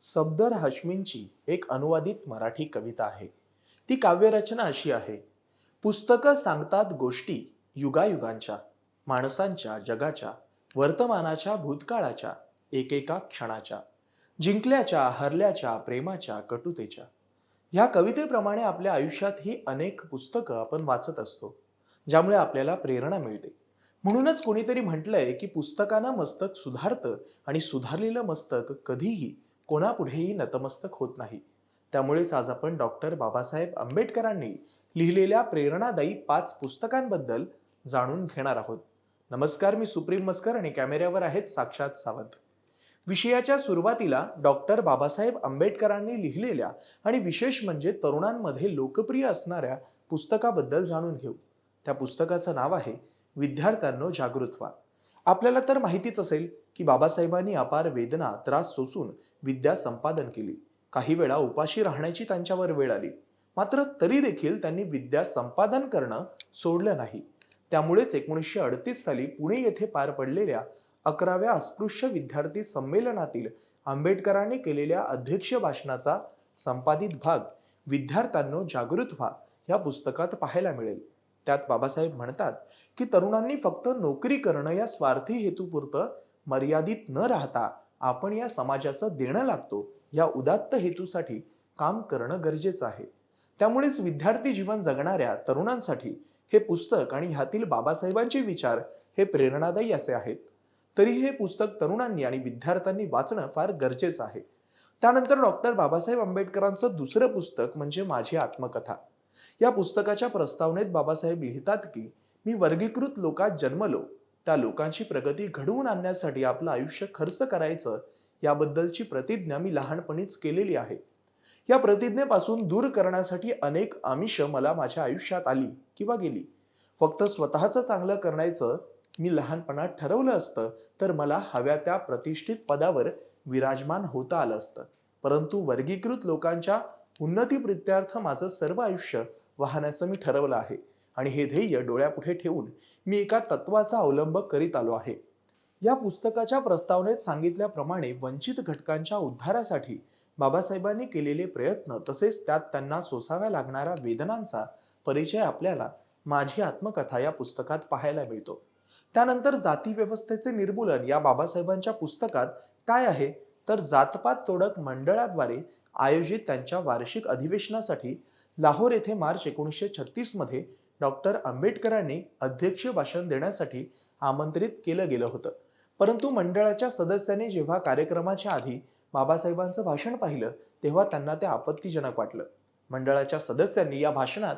सफदर हाशमींची एक अनुवादित मराठी कविता आहे. ती काव्यरचना अशी आहे. पुस्तकं सांगतात गोष्टी युगायुगांच्या, माणसांच्या, जगाच्या, वर्तमानाच्या, भूतकाळाच्या, एकेका क्षणाच्या, जिंकल्याच्या, हरल्याच्या, प्रेमाच्या, कटुतेच्या. ह्या कवितेप्रमाणे आपल्या आयुष्यातही अनेक पुस्तकं आपण वाचत असतो, ज्यामुळे आपल्याला प्रेरणा मिळते. म्हणूनच कोणीतरी म्हटलंय की पुस्तकानं मस्तक सुधारतं आणि सुधारलेलं मस्तक कधीही कोणापुढेही नतमस्तक होत नाही. त्यामुळेच आज आपण डॉक्टर बाबासाहेब आंबेडकरांनी लिहिलेल्या प्रेरणादायी 5 पुस्तकांबद्दल जाणून घेणार आहोत. नमस्कार, मी सुप्रीम मस्कर आणि कॅमेऱ्यावर आहेत साक्षात सावंत. विषयाच्या सुरुवातीला डॉक्टर बाबासाहेब आंबेडकरांनी लिहिलेल्या आणि विशेष म्हणजे तरुणांमध्ये लोकप्रिय असणाऱ्या पुस्तकाबद्दल जाणून घेऊ. त्या पुस्तकाचं नाव आहे विद्यार्थ्यांनो जागृत व्हा. आपल्याला तर माहितीच असेल की बाबासाहेबांनी अपार वेदना त्रास सोसून विद्या संपादन केली. काही वेळा उपाशी राहण्याची त्यांच्यावर वेळ आली, मात्र तरी देखील त्यांनी विद्या संपादन करणं सोडलं नाही. त्यामुळेच 1938 साली पुणे येथे पार पडलेल्या 11व्या अस्पृश्य विद्यार्थी संमेलनातील आंबेडकरांनी केलेल्या अध्यक्ष भाषणाचा संपादित भाग विद्यार्थ्यांनो जागृत व्हा या पुस्तकात पाहायला मिळेल. त्यात बाबासाहेब म्हणतात की तरुणांनी फक्त नोकरी करणं या स्वार्थी हेतूपुरतं मर्यादित न राहता आपण या समाजाचं देणं लागतो या उदात्त हेतूसाठी काम करणं गरजेचं आहे. त्यामुळेच विद्यार्थी जीवन जगणाऱ्या तरुणांसाठी हे पुस्तक आणि ह्यातील बाबासाहेबांचे विचार हे प्रेरणादायी असे आहेत. तरी हे पुस्तक तरुणांनी आणि विद्यार्थ्यांनी वाचणं फार गरजेचं आहे. त्यानंतर डॉक्टर बाबासाहेब आंबेडकरांचं दुसरं पुस्तक म्हणजे माझी आत्मकथा. या पुस्तकाच्या प्रस्तावनेत बाबासाहेब लिहितात की मी वर्गीकृत लोकात जन्मलो, त्या लोकांची प्रगती घडवून आणण्यासाठी आपलं आयुष्य खर्च करायचं याबद्दलची प्रतिज्ञा मी लहानपणीच केलेली आहे. या प्रतिज्ञेपासून दूर करण्यासाठी अनेक आमिष मला माझ्या आयुष्यात आली किंवा गेली. फक्त स्वतःचं चांगलं करण्याचं मी लहानपणात ठरवलं असतं तर मला हव्या त्या प्रतिष्ठित पदावर विराजमान होता आलं असतं. परंतु वर्गीकृत लोकांच्या उन्नतीप्रित्यर्थ माझं सर्व आयुष्य वाहण्याचं मी ठरवलं आहे आणि हे ध्येय डोळ्यापुढे ठेवून मी एका तत्वाचा अवलंब करीत आलो आहे. या पुस्तकाच्या प्रस्तावनेत सांगितल्याप्रमाणे वंचित घटकांच्या उद्धारासाठी बाबासाहेबांनी केलेले प्रयत्न तसेच त्यात त्यांना सोसाव्या लागणाऱ्या वेदनांचा परिचय आपल्याला माझी आत्मकथा या पुस्तकात पाहायला मिळतो. त्यानंतर जाती व्यवस्थेचे निर्मूलन या बाबासाहेबांच्या पुस्तकात काय आहे तर जातपात तोडक मंडळाद्वारे आयोजित त्यांच्या वार्षिक अधिवेशनासाठी लाहोर येथे मार्च 1936 मध्ये डॉक्टर आंबेडकरांनी अध्यक्ष भाषण देण्यासाठी आमंत्रित केलं गेलं होतं. परंतु मंडळाच्या सदस्यांनी जेव्हा कार्यक्रमाच्या आधी बाबासाहेबांचं भाषण पाहिलं तेव्हा त्यांना ते आपत्तीजनक वाटलं. मंडळाच्या सदस्यांनी या भाषणात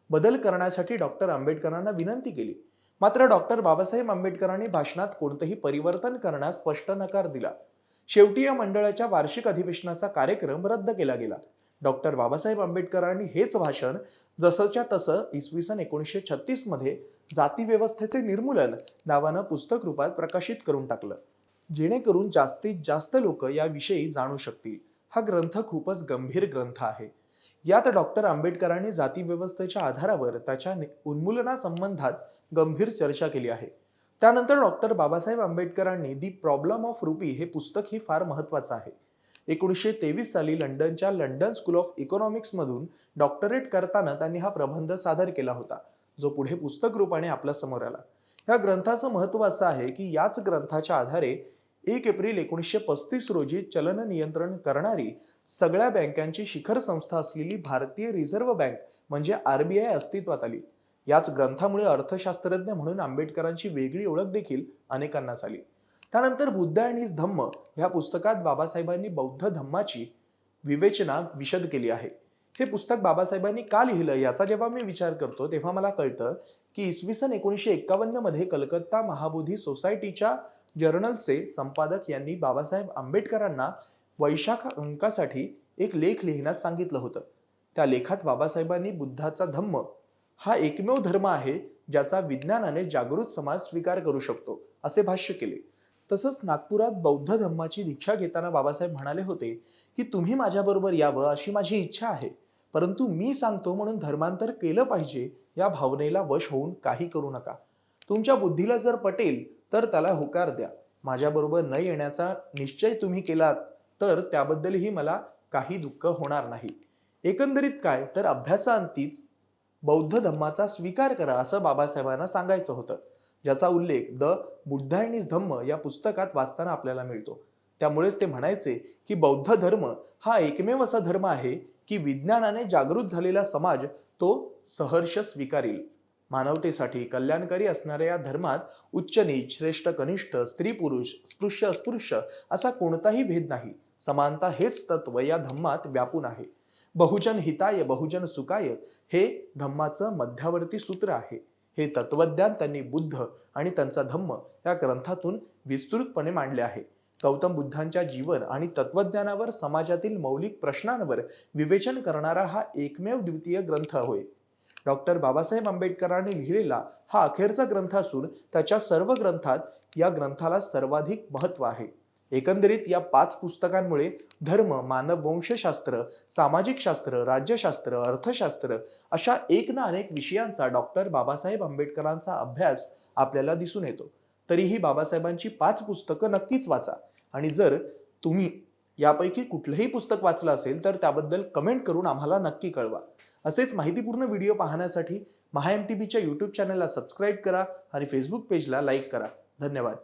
बदल करण्यासाठी डॉक्टर आंबेडकरांना विनंती केली. मात्र डॉक्टर बाबासाहेब आंबेडकरांनी भाषणात कोणतेही परिवर्तन करण्यास स्पष्ट नकार दिला. शेवटी या मंडळाच्या वार्षिक अधिवेशनाचा कार्यक्रम रद्द केला गेला. डॉक्टर बाबासाहेब आंबेडकरांनी हेच भाषण जसंच्या तसं इसवी सन 1936 मध्ये जाती व्यवस्थेचे निर्मूलन नावानं पुस्तक रूपात प्रकाशित करून टाकलं, जेणेकरून जास्तीत जास्त लोक याविषयी जाणू शकतील. हा ग्रंथ खूपच गंभीर ग्रंथ आहे. यात डॉक्टर आंबेडकरांनी जाती व्यवस्थेच्या आधारावर त्याच्या उन्मूलनासंबंधात गंभीर चर्चा केली आहे. त्यानंतर डॉक्टर बाबासाहेब आंबेडकरांनी दी प्रॉब्लेम ऑफ रुपी हे पुस्तक ही फार महत्वाचं आहे. 1923 साली लंडनच्या लंडन स्कूल ऑफ इकॉनॉमिक्स मधून डॉक्टरेट करताना त्यांनी हा प्रबंध सादर केला होता, जो पुढे पुस्तक रूपाने आपल्या समोर आला. या ग्रंथाचं महत्व असं आहे की याच ग्रंथाच्या आधारे 1 एप्रिल 1935 रोजी चलन नियंत्रण करणारी सगळ्या बँकांची शिखर संस्था असलेली भारतीय रिझर्व्ह बँक म्हणजे RBI अस्तित्वात आली. याच ग्रंथामुळे अर्थशास्त्रज्ञ म्हणून आंबेडकरांची वेगळी ओळख देखील अनेकांना झाली. त्यानंतर बुद्ध अँड हिज धम्म या पुस्तकात बाबासाहेबांनी बौद्ध धम्माची विवेचना विशद केली आहे. हे पुस्तक बाबासाहेबांनी का लिहिलं याचा जेव्हा मी विचार करतो तेव्हा मला कळतं की इसवी सन 1951 मध्ये कलकत्ता महाबोधी सोसायटीच्या जर्नलचे संपादक यांनी बाबासाहेब आंबेडकरांना वैशाख अंकासाठी एक लेख लिहिण्यास सांगितलं होतं. त्या लेखात बाबासाहेबांनी बुद्धाचा धम्म हा एकमेव धर्म आहे ज्याचा विज्ञानाने जागृत समाज स्वीकार करू शकतो असे भाष्य केले. तसंच नागपुरात बौद्ध धम्माची दीक्षा घेताना बाबासाहेब म्हणाले होते की तुम्ही माझ्याबरोबर यावं अशी माझी इच्छा आहे, परंतु मी सांगतो म्हणून धर्मांतर केलं पाहिजे या भावनेला वश होऊन काही करू नका. तुमच्या बुद्धीला जर पटेल तर त्याला होकार द्या. माझ्याबरोबर न येण्याचा निश्चय तुम्ही केलात तर त्याबद्दलही मला काही दुःख होणार नाही. एकंदरीत काय तर अभ्यासाअंतीच बौद्ध धम्माचा स्वीकार करा असं बाबासाहेबांना सांगायचं होतं, ज्याचा उल्लेख द बुद्धा अँड हिज धम्म या पुस्तकात वाचताना आपल्याला मिळतो. त्यामुळेच ते म्हणायचे की बौद्ध धर्म हा एकमेव असा धर्म आहे की विज्ञानाने जागृत झालेला समाज तो सहर्ष स्वीकारेल. मानवतेसाठी कल्याणकारी असणाऱ्या या धर्मात उच्च नीच, श्रेष्ठ कनिष्ठ, स्त्री पुरुष, स्पृश्य अस्पृश्य असा कोणताही भेद नाही. समानता हेच तत्व या धम्मात व्यापून आहे. बहुजन हिताय बहुजन सुखाय हे धम्माचं मध्यावर्ती सूत्र आहे. हे तत्वज्ञान त्यांनी बुद्ध आणि त्यांचा धम्म या ग्रंथातून विस्तृतपणे मांडले आहे. गौतम बुद्धांच्या जीवन आणि तत्वज्ञानावर, समाजातील मौलिक प्रश्नांवर विवेचन करणारा हा एकमेव द्वितीय ग्रंथ होय. डॉक्टर बाबासाहेब आंबेडकरांनी लिहिलेला हा अखेरचा ग्रंथ असून त्याच्या सर्व ग्रंथात या ग्रंथाला सर्वाधिक महत्त्व आहे. एकंदरीत या 5 पुस्तकांमुळे धर्म, मानव वंशशास्त्र, सामाजिक शास्त्र, राज्यशास्त्र, अर्थशास्त्र अशा एक ना अनेक विषयांचा डॉक्टर बाबासाहेब आंबेडकरांचा अभ्यास आपल्याला दिसून येतो. तरीही बाबासाहेबांची 5 पुस्तकं नक्कीच वाचा आणि जर तुम्ही यापैकी कुठलंही पुस्तक वाचलं असेल तर त्याबद्दल कमेंट करून आम्हाला नक्की कळवा. असेच माहितीपूर्ण व्हिडिओ पाहण्यासाठी महाएमटीबीच्या यूट्यूब चॅनलला सबस्क्राईब करा आणि फेसबुक पेजला लाईक करा. धन्यवाद.